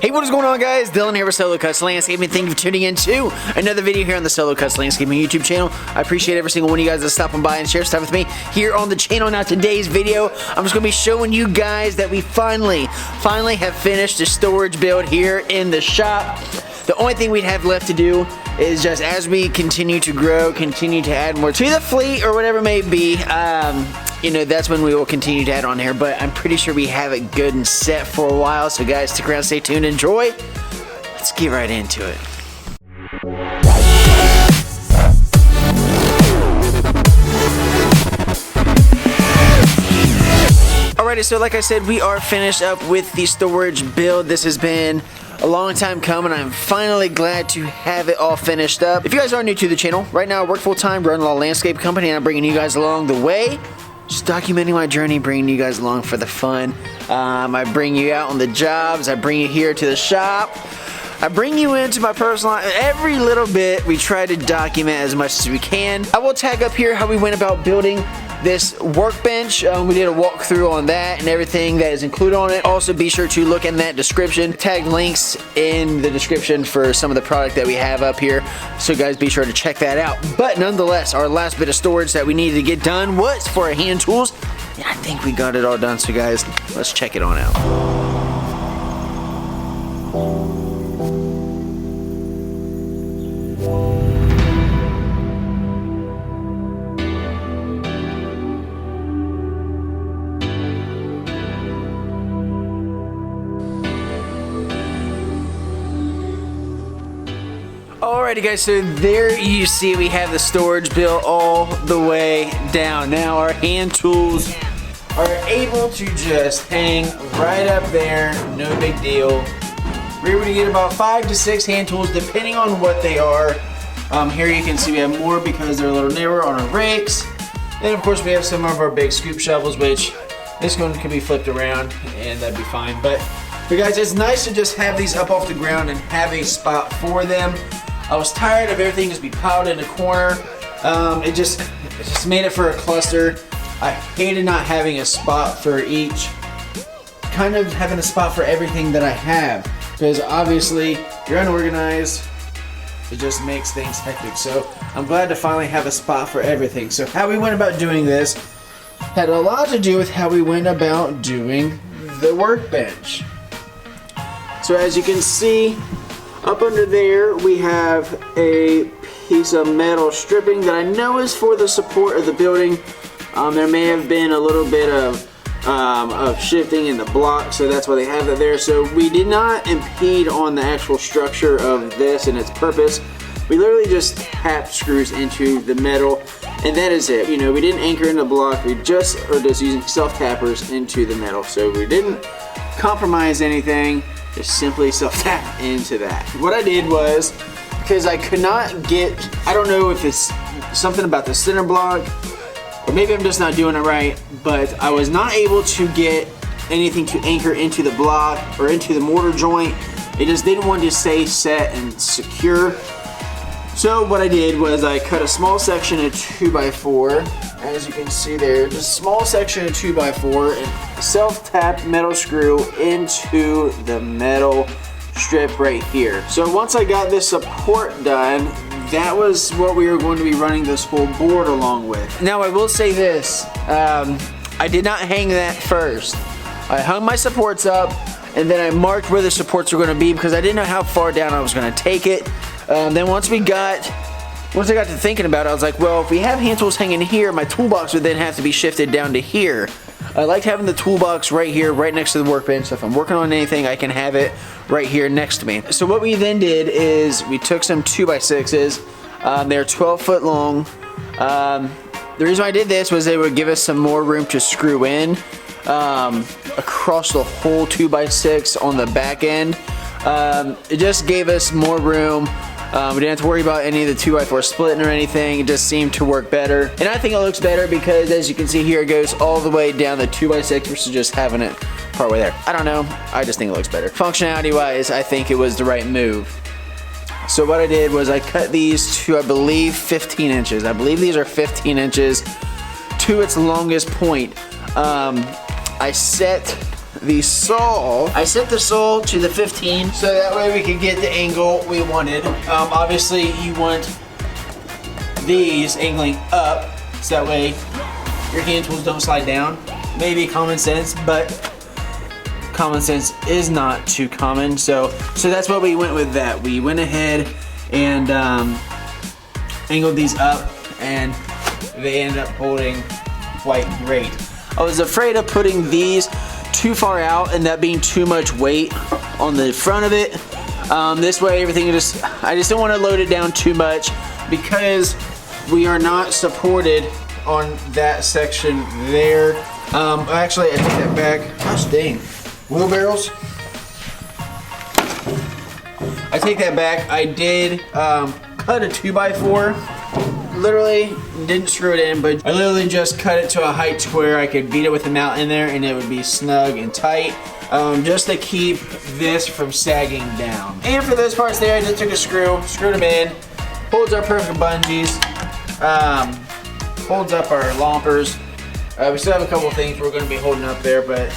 Hey, what is going on, guys? Dylan here with Solo Cuts Landscaping. Thank you for tuning in to another video here on the Solo Cuts Landscaping YouTube channel. I appreciate every single one of you guys that stopping by and share stuff with me here on the channel. Now, today's video, I'm just going to be showing you guys that we finally have finished the storage build here in the shop. The only thing we'd have left to do is just as we continue to grow, continue to add more to the fleet or whatever it may be, you know, that's when we will continue to add on here, but I'm pretty sure we have it good and set for a while. So guys, stick around, stay tuned, enjoy. Let's get right into it. Alrighty, so like I said, we are finished up with the storage build. This has been a long time coming. I'm finally glad to have it all finished up. If you guys are new to the channel, right now I work full time, run a little landscape company, and I'm bringing you guys along the way. Just documenting my journey, bringing you guys along for the fun. I bring you out on the jobs, I bring you here to the shop, I bring you into my personal life. Every little bit we try to document as much as we can. I will tag up here how we went about building this workbench. We did a walkthrough on that and everything that is included on it. Also, be sure to look in that description. Tag links in the description for some of the product that we have up here. So guys, be sure to check that out. But nonetheless, our last bit of storage that we needed to get done was for our hand tools. And I think we got it all done. So guys, let's check it on out. Alrighty guys, so there you see we have the storage built all the way down. Now our hand tools are able to just hang right up there, no big deal. We're able to get about 5 to 6 hand tools depending on what they are. Here you can see we have more because they're a little narrower on our rakes. And of course we have some of our big scoop shovels, which this one can be flipped around and that'd be fine. But guys, it's nice to just have these up off the ground and have a spot for them. I was tired of everything just be piled in a corner. It just made it for a cluster. I hated not having a spot for each, kind of having a spot for everything that I have, because obviously if you're unorganized, it just makes things hectic. So I'm glad to finally have a spot for everything. So how we went about doing this had a lot to do with how we went about doing the workbench. So as you can see, up under there we have a piece of metal stripping that I know is for the support of the building. There may have been a little bit of shifting in the block, so that's why they have that there. So we did not impede on the actual structure of this and its purpose. We literally just tapped screws into the metal, and that is it. You know, we didn't anchor in the block. We just are just using self-tappers into the metal. So we didn't compromise anything. Just simply self-tap into that. What I did was, because I could not get, I don't know if it's something about the center block, or maybe I'm just not doing it right, but I was not able to get anything to anchor into the block or into the mortar joint. It just didn't want to stay set and secure. So what I did was I cut a small section of 2x4, as you can see there, just a small section of 2x4, and self-tapped metal screw into the metal strip right here. So once I got this support done, that was what we were going to be running this whole board along with. Now I will say this, I did not hang that first. I hung my supports up, and then I marked where the supports were going to be because I didn't know how far down I was going to take it. Then once I got to thinking about it, I was like, well, if we have hand tools hanging here, my toolbox would then have to be shifted down to here. I liked having the toolbox right here, right next to the workbench. So if I'm working on anything, I can have it right here next to me. So what we then did is we took some 2x6s. They're 12 foot long. The reason why I did this was they would give us some more room to screw in across the whole 2x6 on the back end. It just gave us more room. We didn't have to worry about any of the 2x4 splitting or anything. It just seemed to work better. And I think it looks better because, as you can see here, it goes all the way down the 2x6 versus just having it partway there. I don't know. I just think it looks better. Functionality-wise, I think it was the right move. So what I did was I cut these to, I believe, 15 inches. I believe these are 15 inches to its longest point. I set the saw, I set the saw to the 15 so that way we could get the angle we wanted. Obviously you want these angling up so that way your hand tools don't slide down. Maybe common sense, but common sense is not too common. So that's what we went with that. We went ahead and angled these up and they ended up holding quite great. I was afraid of putting these too far out and that being too much weight on the front of it. This way everything I just don't want to load it down too much because we are not supported on that section there. Actually, I take that back. Gosh dang. Wheelbarrows. I take that back. I did cut a 2x4. Literally didn't screw it in, but I literally just cut it to a height to where I could beat it with the mount in there and it would be snug and tight. Just to keep this from sagging down. And for those parts there, I just took a screw, screwed them in, holds our perfect bungees, holds up our lompers. We still have a couple things we're going to be holding up there, but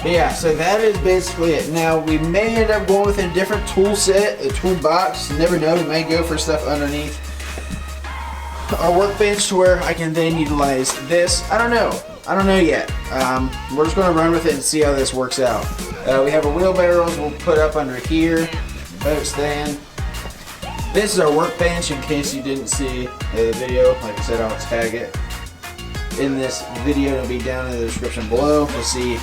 yeah, so that is basically it. Now, we may end up going with a different tool set, a toolbox. You never know, we may go for stuff underneath our workbench to where I can then utilize this. I don't know yet. We're just going to run with it and see how this works out. We have our wheelbarrows we'll put up under here, boat stand. This is our workbench in case you didn't see the video. Like I said, I'll tag it in this video. It'll be down in the description below to see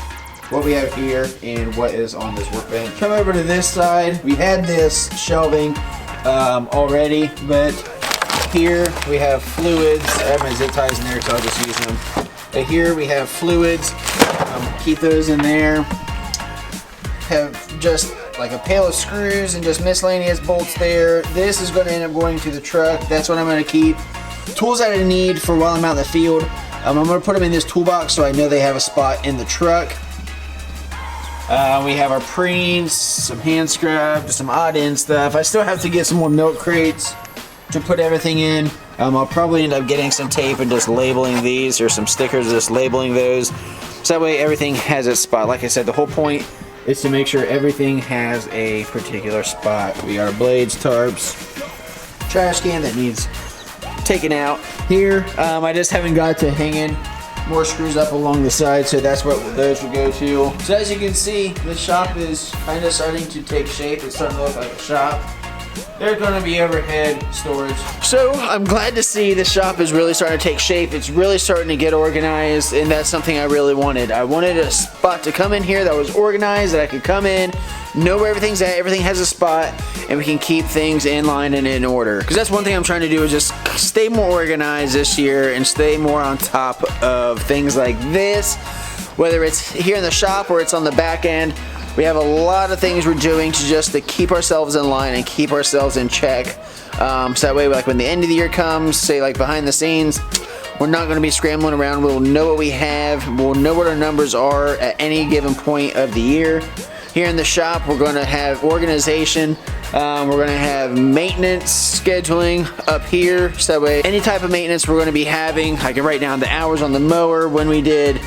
what we have here and what is on this workbench. Come over to this side. We had this shelving already, but here we have fluids. I have my zip ties in there, so I'll just use them. But here we have fluids. Keep those in there. Have just like a pail of screws and just miscellaneous bolts there. This is going to end up going to the truck. That's what I'm going to keep. Tools that I need for while I'm out in the field. I'm going to put them in this toolbox so I know they have a spot in the truck. We have our preens, some hand scrub, some odd end stuff. I still have to get some more milk crates to put everything in. I'll probably end up getting some tape and just labeling these, or some stickers just labeling those. So that way everything has its spot. Like I said, the whole point is to make sure everything has a particular spot. We got our blades, tarps, trash can that needs taken out. Here, I just haven't got to hanging more screws up along the side, so that's what those would go to. So as you can see, the shop is kind of starting to take shape. It's starting to look like a shop. There's going to be overhead storage. So I'm glad to see the shop is really starting to take shape. It's really starting to get organized, and that's something I really wanted. I wanted a spot to come in here that was organized, that I could come in, know where everything's at, everything has a spot, and we can keep things in line and in order. Because that's one thing I'm trying to do, is just stay more organized this year and stay more on top of things like this. Whether it's here in the shop or it's on the back end, we have a lot of things we're doing to keep ourselves in line and keep ourselves in check. So that way, like when the end of the year comes, say like behind the scenes, we're not going to be scrambling around. We'll know what we have. We'll know what our numbers are at any given point of the year. Here in the shop, we're going to have organization. We're going to have maintenance scheduling up here. So that way, any type of maintenance we're going to be having, I can write down the hours on the mower, when we did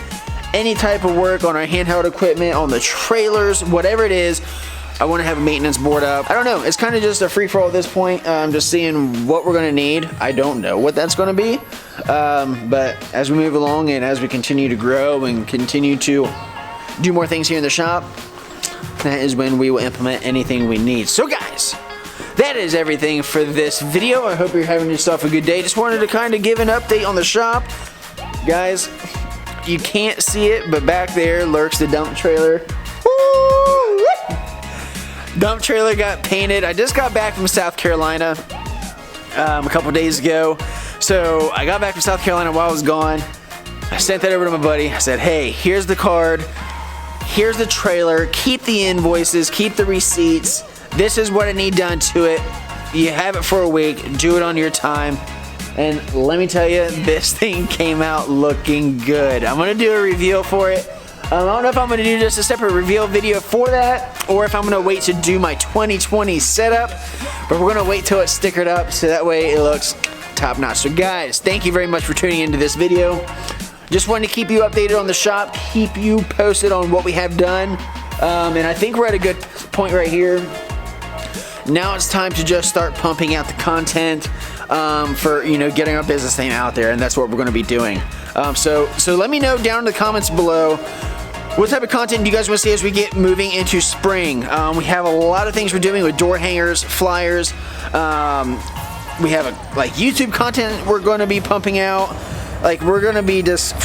any type of work on our handheld equipment, on the trailers, whatever it is. I want to have a maintenance board up. I don't know, it's kind of just a free-for-all at this point. I'm just seeing what we're going to need. I don't know what that's going to be, but as we move along and as we continue to grow and continue to do more things here in the shop, that is when we will implement anything we need. So guys, that is everything for this video. I hope you're having yourself a good day. Just wanted to kind of give an update on the shop. Guys, you can't see it, but back there lurks the dump trailer. Woo! Dump trailer got painted. I just got back from South Carolina a couple days ago. So I got back from South Carolina while I was gone. I sent that over to my buddy. I said, hey, here's the card. Here's the trailer. Keep the invoices. Keep the receipts. This is what I need done to it. You have it for a week. Do it on your time. And let me tell you, this thing came out looking good. I'm going to do a reveal for it. I don't know if I'm going to do just a separate reveal video for that, or if I'm going to wait to do my 2020 setup. But we're going to wait till it's stickered up so that way it looks top notch. So guys, thank you very much for tuning into this video. Just wanted to keep you updated on the shop, keep you posted on what we have done. And I think we're at a good point right here. Now it's time to just start pumping out the content for, you know, getting our business name out there, and that's what we're going to be doing. So let me know down in the comments below what type of content do you guys want to see as we get moving into spring. We have a lot of things we're doing with door hangers, flyers. We have like YouTube content we're going to be pumping out. Like, we're going to be just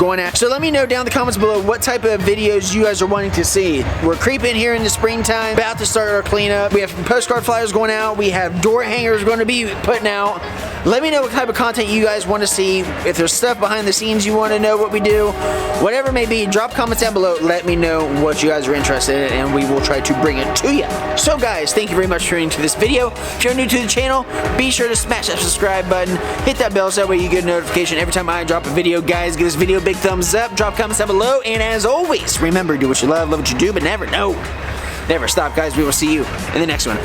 going at. So let me know down in the comments below what type of videos you guys are wanting to see. We're creeping here in the springtime, about to start our cleanup. We have postcard flyers going out. We have door hangers going to be putting out. Let me know what type of content you guys want to see. If there's stuff behind the scenes you want to know what we do, whatever it may be, drop comments down below. Let me know what you guys are interested in, and we will try to bring it to you. So guys, thank you very much for tuning to this video. If you're new to the channel, be sure to smash that subscribe button, hit that bell so that way you get a notification every time I drop a video. Guys, give this video a big thumbs up, drop comments down below, and as always, remember, do what you love what you do, but never stop, guys. We will see you in the next one.